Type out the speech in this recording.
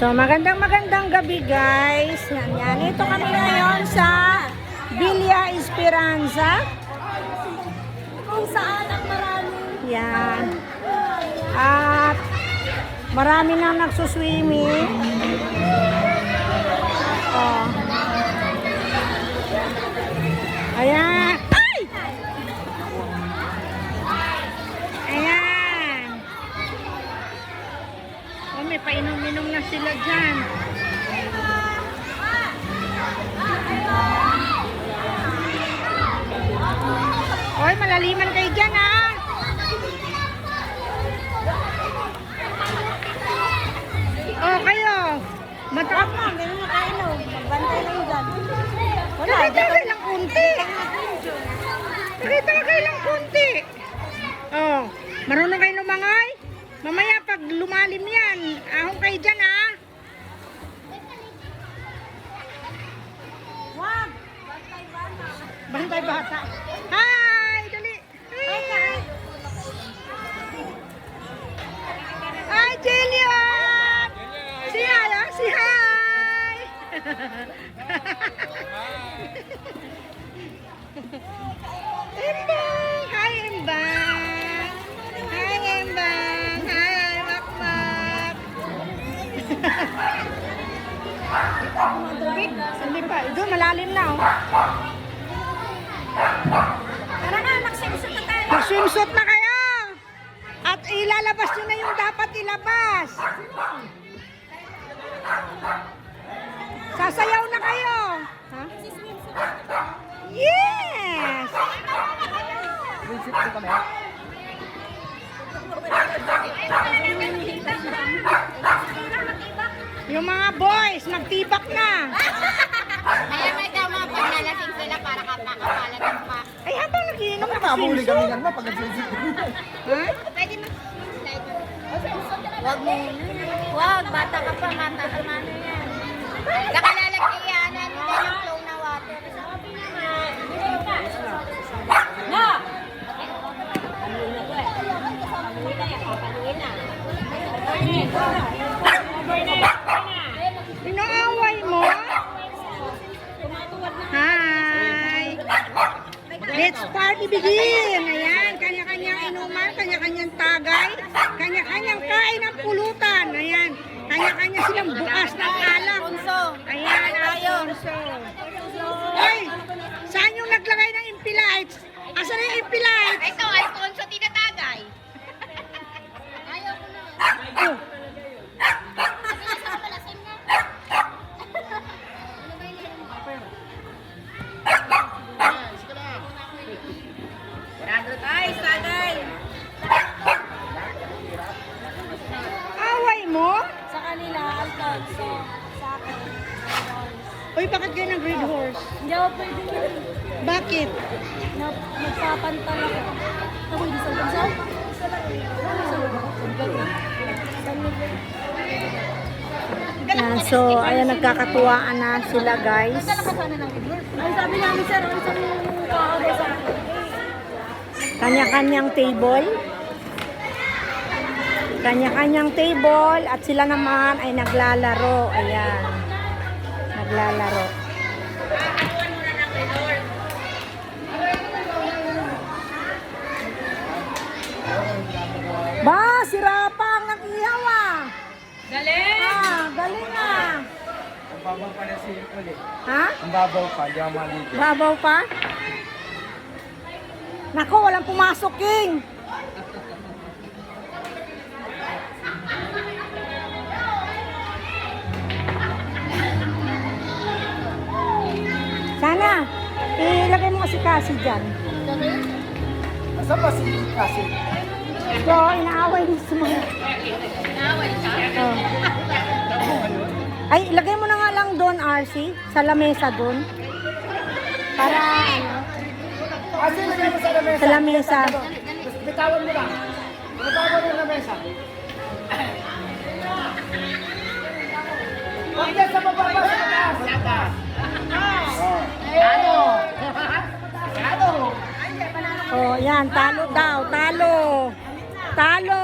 So, magandang gabi guys. Yan. Ito kami ngayon sa Villa Esperanza. Kung saan ang marami. Yan. At marami na nagsuswimming. Oh. Ayan. Ay! Ayan. Oh, may painom-inom na sila dyan. Oy, malaliman kayo dyan, ha? Oh, kayo. Matap na. Ganun na kayo. Magbantay lang dyan. Wala. Tagay lang kunti. Tagay lang kunti. Oh, marunong kayo lumangay? Mamaya pag lumalim yan, ahong kayo dyan, ha? Wag! Bantay bata. Hi! Dali! Hi! Hi, Jillian! Say hi, ha? Say hi! Embang! Hi, Embang! Hi, Embang! Hi, Makmak! Hindi pa. Doon, malalim na, oh. Tara na, mag-swimsuit na tayo. Mag-swimsuit na kayo. At ilalabas nyo na yung dapat ilabas. Sasayaw na kayo. Ha? Yes! Yung mga boys, magtibak na. Kaya may daw mga paglalasing sila para kapakapalan ng pa. Ay, habang nagiinom na Nakabuli kami swimsuit. lang na pag nagsisit. Ha? Pwede mo slide. Wag mo. Wag, bata ka pa, mata ka man yan. Nakalalagyanan nila yung flow na water. Sabi naman. No! Pinaaway mo? Hi! Let's party begin! Ayan, kanya-kanyang inuman, kanya-kanyang tagay, kanya-kanyang kain ng pulutan. Ayan, kanya-kanya silang bukas ng alak. Ayan, Alfonso. Ay, saan yung naglagay ng impilites? Asan na yung impilites? Ito, Alfonso, tinatagay. Ayaw ko na. Oh. Ay, sagay. Away mo? Sa kanila, Alfonso. Sa akin. Uy, bakit kayo ng red horse? Hindi ako pwede yun. Bakit? Nagpapantal ako. Ako hindi sa bansa? Yan, so, ayan, nagkakatuwaan na sila, guys. Ay, sabi namin, sir, ang isang kakagawa sa akin. Kanya-kanyang table. Kanya-kanyang table at sila naman ay naglalaro. Ayan. Naglalaro. Ba, si Rapa ang nag-ihaw, ah. Galing! Ah, galing, ah. Ang babaw pa na si ulit. Ha? Ang babaw pa, di ako maligo. Babaw pa? Nako, walang pumasok, King. Sana, ilagay mo kasi kasi dyan. Asa ba si Kasi? So, inaaway din sa mga... Naaway ka? Oh. Ay, ilagay mo na nga lang doon, RC, sa lamesa doon. Para, ano, Kasi lagay mo sa lamesa. sa lamesa. Bitawan mo lang. Bitawan mo na mesa. Huwag yan sa baba ba sa taas? Sa taas. Ano? Ano? Oh, yan, talo daw, talo. Talo.